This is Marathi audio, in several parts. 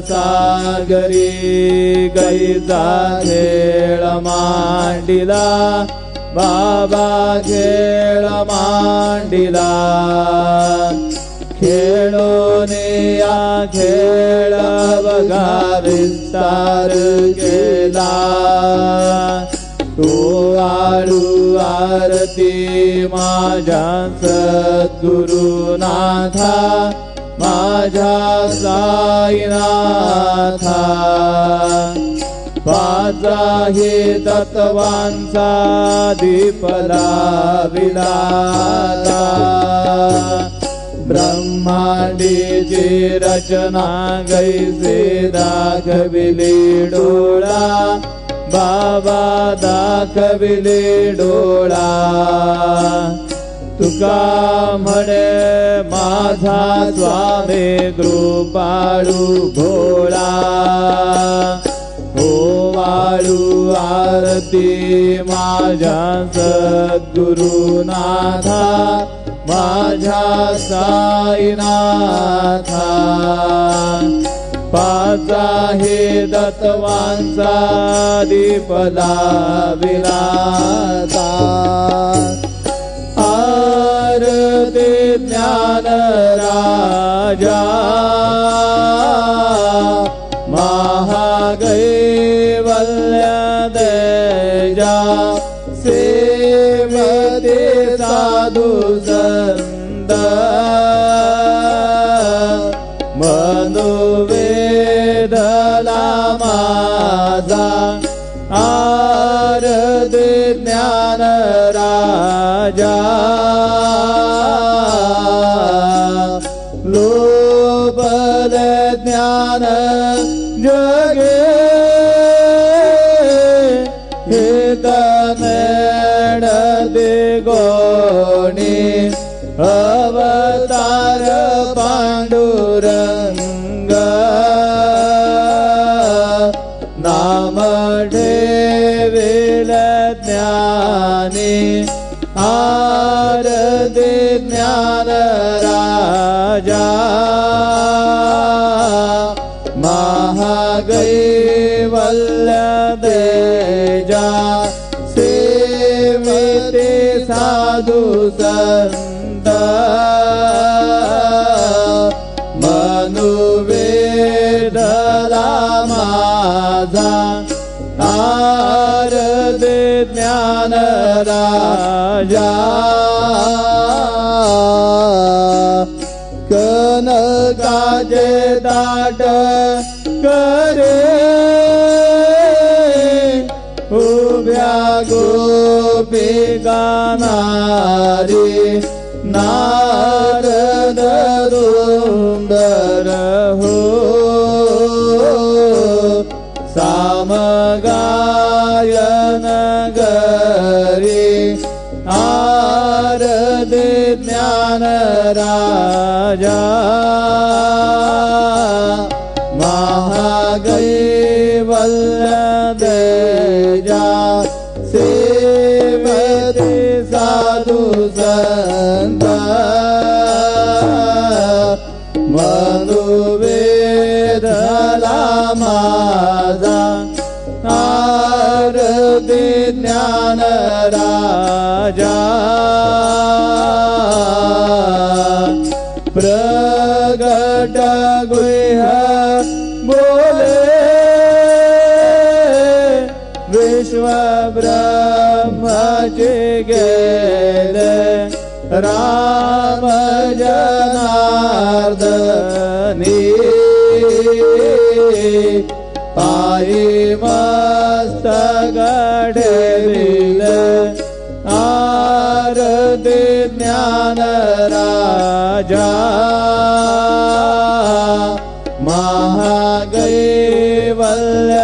सप्तसागरी गैचा खेळ मांडिला बाबा खेळ मांडिला खेळोने या खेळ बघा विस्तार केला तो आळू आरती माझ्या सद्गुरुनाथा माझ्या साईनाथा पाच आहे तत्वांचा दीप लाविला ब्रह्मांडीची रचना गैसे दाखविली डोळा बाबा दाखविले डोळा तुका म्हणे माझा स्वामी कृपाळू भोळा हो वाळू आरती माझ्या सद्गुरुनाथा माझ्या साईनाथा पाच आहे तत्वांचा दीप लाविला आरती ज्ञान राजा महागैवल्य देजा सेवते साधू संत मनोवेदला माझा आरती ज्ञान राजा लोभल ज्ञान जगे हितनेड दिगोणी अवतार पांडुरंग नाम ठेविल ज्ञानी आरती ज्ञान राजा महागैवल्य देजा सेविते साधू संत मनुवेदला माझा आरती ज्ञान राजा कनकाचे दाट करे उभ्या गोपिका नारी नारद रुंदर हो सामगायन गरी आरती ज्ञान राजा महागैवल्य देजा सेवते साधू संत मनुवेदला माझा आरती ज्ञान राजा प्रगट गुह्य बोले विश्व ब्रह्मचे गेले राम जनार्दनी पायी मस्तक ठेविल आरती ज्ञान राजा महागैवल्य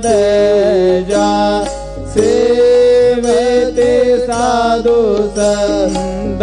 देजा सेविते साधू संत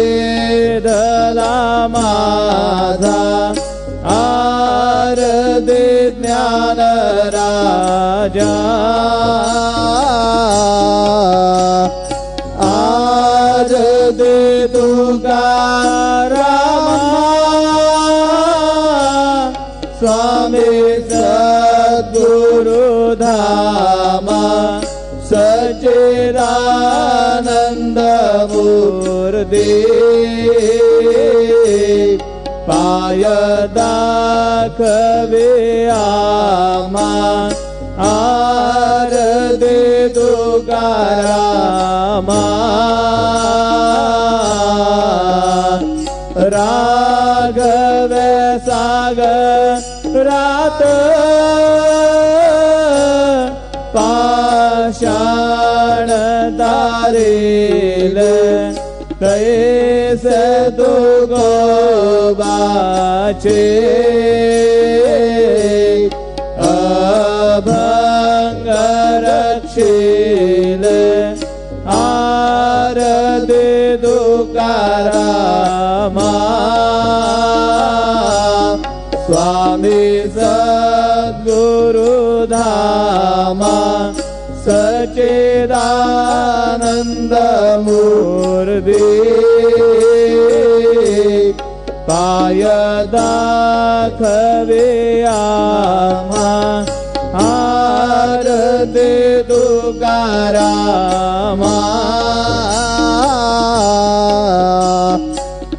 मनुवेदला माझा आरती ज्ञान राजा आज दे तुका स्वामी सद्गुरु धामा सच्चिदानंद मूर्ति पाय दाखवे आमा आरती तुकारामा राघव सागरात पाषाण तारेल तैसे तू गोबाचे अभंग रक्षेल आरती तुकारामा स्वामी सद्गुरु धामा सच्चिदानंद मूर्ति पाय दाखवे आमा आरती तुकारामा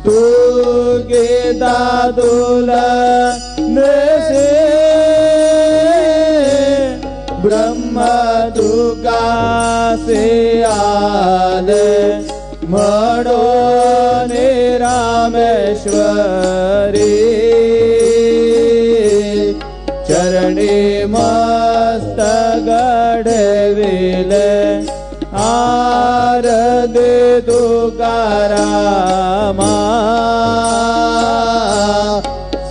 तू गीता तुलसे ब्रह्म तुका से आले म्हणून रामेश्वरी चरणी मस्तक घडविले आरती तुकारामा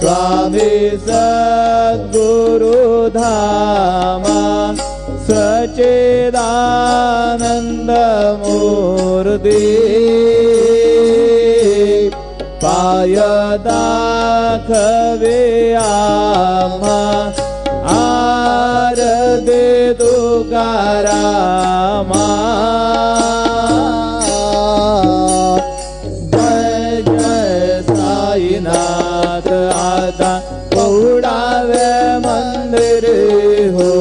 स्वामी सद्गुरु धामा सच्चिदानंद मूर्ति पाय दाखवे आमा आरती तुकारामा जय जय साईनाथ आता पहुडावे मंदिर हो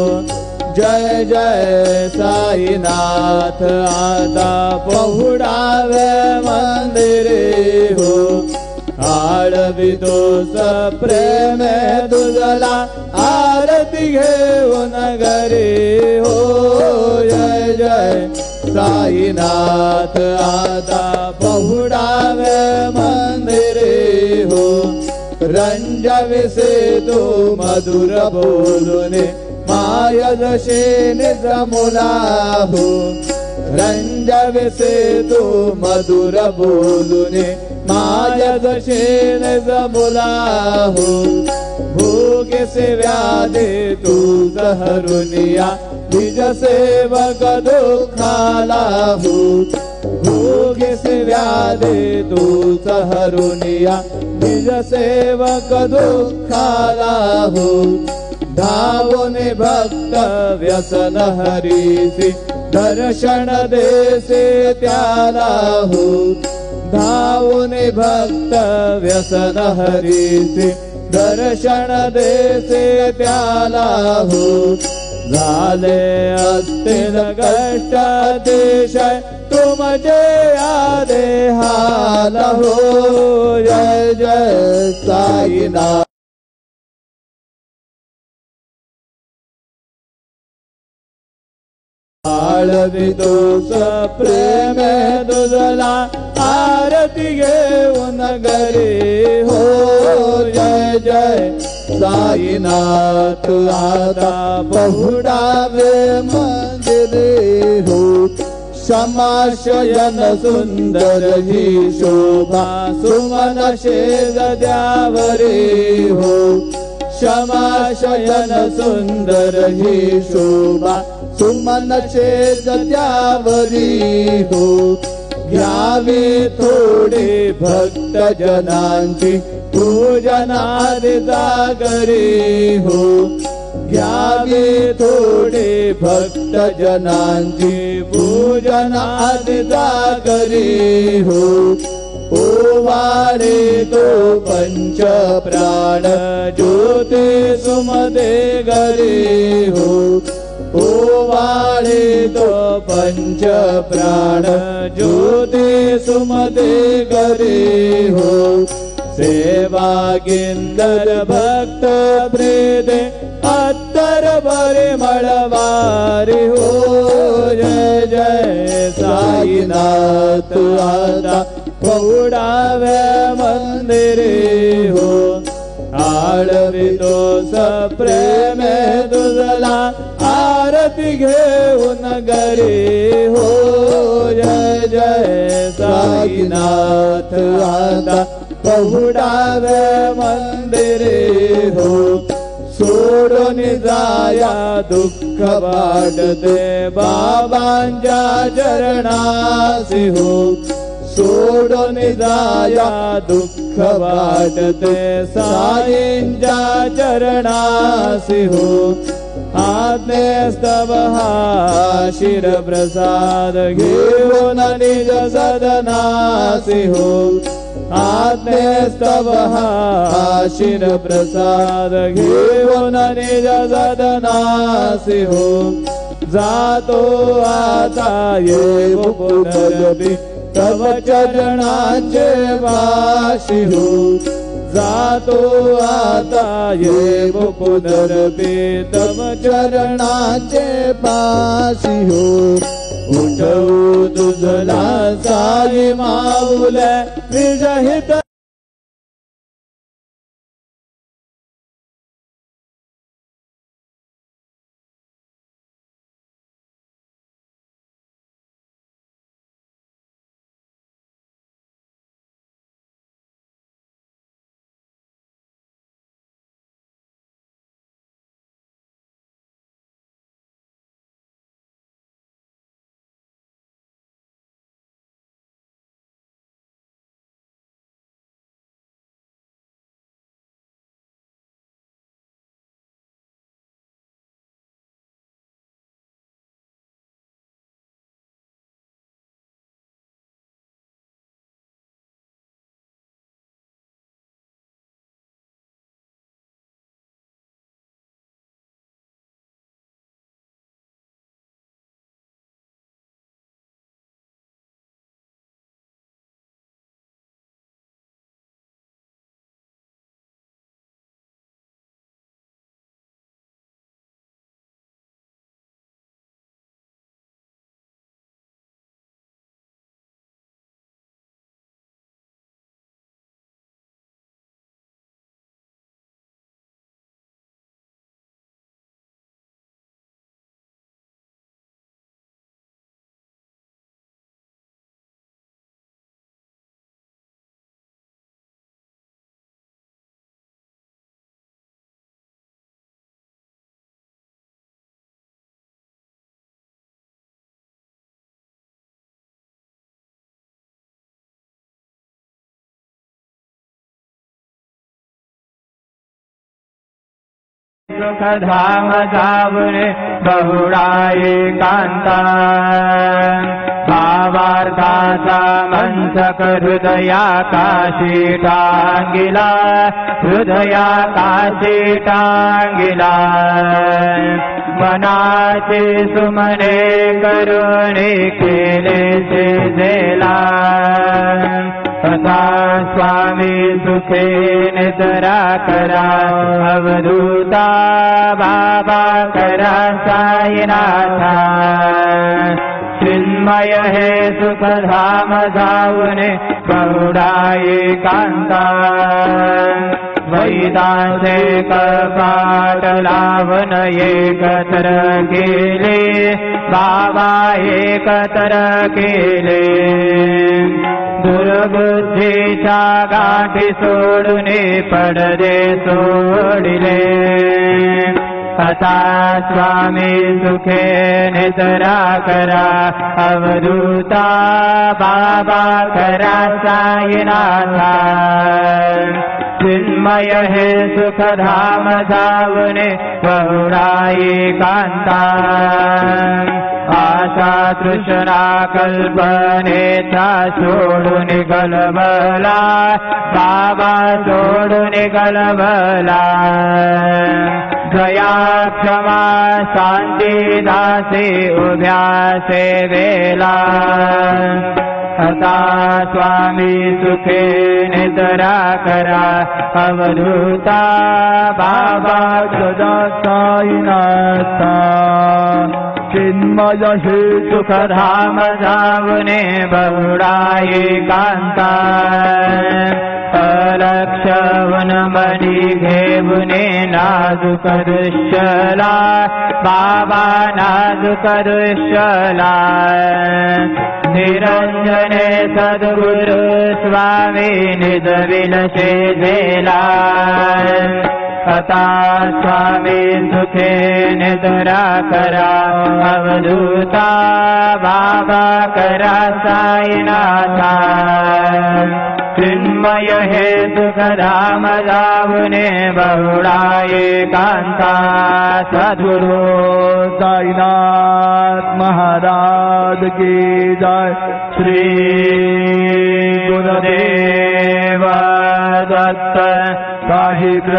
जय जय साईनाथ आता पहुडावे मंदिर हो आळवितो प्रेम तुझला आरती घेऊन घरी हो जय जय साईनाथ आता पहुडावे मंदिरे हो रंजविसे तू मधुर बोलूने माय जशे निजमुला हो रंजविसे तू मधुर बोलूने माय जशे निजमुला हो भोगे से व्याधे तू सहरुनिया निज सेवक दुखाला हो भोगे से व्याधे तू सहरुनिया निज सेवक दुखाला हो धावोने भक्त व्यसन हरीसी दर्शन देसे त्याला हो धावोने भक्त व्यसन हरीसी दर्शन देसे त्याला हो झाले असतील कष्ट देशाय तुमचे आदे हाल हो जय जय साईनाथ आळवितो प्रेम तुझला आरती घेऊन घरी हो जय जय साईनाथ आता पहुडावे मंदिरे हो समाशयन सुंदर ही शोभा सुमन शेज द्यावरे हो समाशयन सुंदर ही शोभा सुमन शेज द्यावरी हो घ्यावे थोडे भक्त जनांची पूजनादि जागरे हो घ्यावे थोडे भक्त जनांची पूजनादि जागरे हो ओवाळे तो पंच प्राण ज्योती सुमते घरी हो ओवाळे तो पंच प्राण ज्योती सुमते घरी हो सेवा गिंदर भक्त प्रेदे अत्तर बरे मळवारी हो जय जय साईनाथ आता पौडावे मंदिरे हो आळवितो सप्रेम तुझला आरती घेऊन घरी हो जय जय साईनाथ आता पहुडावे मंदिरे हो सोडून जाया दुःख वाटते बाबांच्या चरणासी हो सोडून जाया दुःख वाटते साईंच्या चरणासी हो आज्ञेस्तव हा शिर प्रसाद घेऊन निज सदनासी हो आज्ञेस्तव हा शिर प्रसाद घेऊन निज सदनासी हो जातो आता ये पुनरपि तव चरणाचे वासी हो जातो आता ये पुनरपि तव चरणाचे पासी हो उठवू तुझला साई माऊले विजहित सुखधाम जावणे बहुळा एकांता भावार्थाचा मंथक हृदयाकाशी टांगिला हृदयाकाशी टांगिला मनाचे सुमने करुणे केले सेजेला तथा स्वामी सुखे नितरा करा अवधूता बाबा करा साईनाथा चिन्मय हे सुखधाम जाऊने बहुळा एकांता वैदांचे कपाट लावून एकत्र केले बाबा एकत्र केले दुर्बुद्धीच्या गाठी सोडून पडदे सोडिले आता स्वामी सुखे निद्रा करा अवधूता बाबा करा साईनाथा चिन्मय हे सुखधाम जावने बहुराई कांता आशा तृष्णा कल्पनेचा सोडून गलबला बाबा सोडून गलबला दया क्षमा शांती दासी उभ्या सेवेला आता स्वामी सुखे निद्रा करा अवधूता बाबा सदा साईनाथा चिन्मय हे सुखधाम जावने बहुराई कांता अलक्ष वनमणी घेवने नाजुक दृश्यला बाबा नाजुक दृश्यला निरंजने सद्गुरु स्वामी निज विलसे झेला आता स्वामी सुखे निद्रा करा अवधूता बाबा करा साईनाथा चिन्मय हे सुखधाम जावने बहुराई कांता सद्गुरु साईनाथ महाराज की जय श्री गुरुदेव दत्त साहिब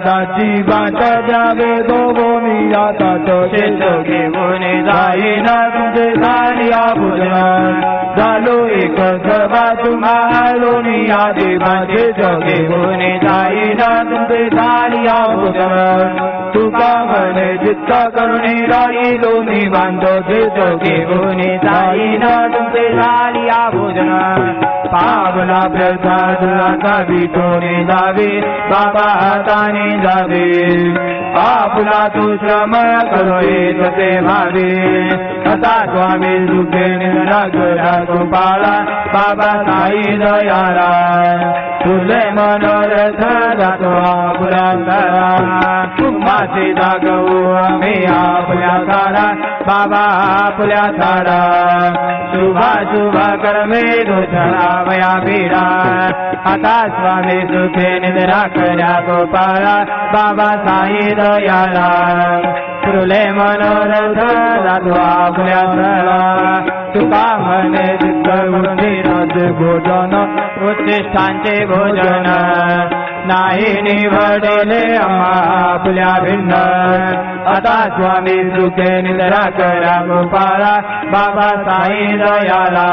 दाची बाट जावे दो गोमी आता तो शेतोगे बोने जाई ना तुमचे सानिया भुजन झालो एक सभा तुम्हारो आदि माझे जोगे बोने जाई ना तुमचे सानिया भुजन तुका म्हणे जित्ता करुणे राई लोणी बांधो जे जोगे बोने जाई ना तुमचे सानिया भुजन पावला प्रसाद आता विठोने जावे बाबा हाताने जावे आपुला तू श्रम करो तसे भावे आता स्वामी सुखे निद्रा करा गोपाळा बाबा साई दयाला तुझे मनोरथ जातो आपुला सारा तुम्हाची जागवू आम्ही आपल्या सारा बाबा आपल्या सारा शुभा शुभा कर्मे दोषणा वया पीडा आता स्वामी सुखे निद्रा करा गोपाळा बाबा साई दयाला तुले मनोरथ जातो आपल्या सारा तुका म्हणे जिद्द भोजन उच्चिष्टांचे भोजन नाही निवडले आपल्या भिन्न आता स्वामी सुखे निद्रा करा गोपाळा बाबा साई दयाला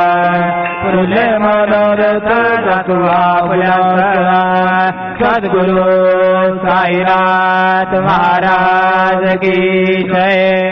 तुले मनोरथ जातो आपल्या सारा सद्गुरु साईनाथ महाराज की जय।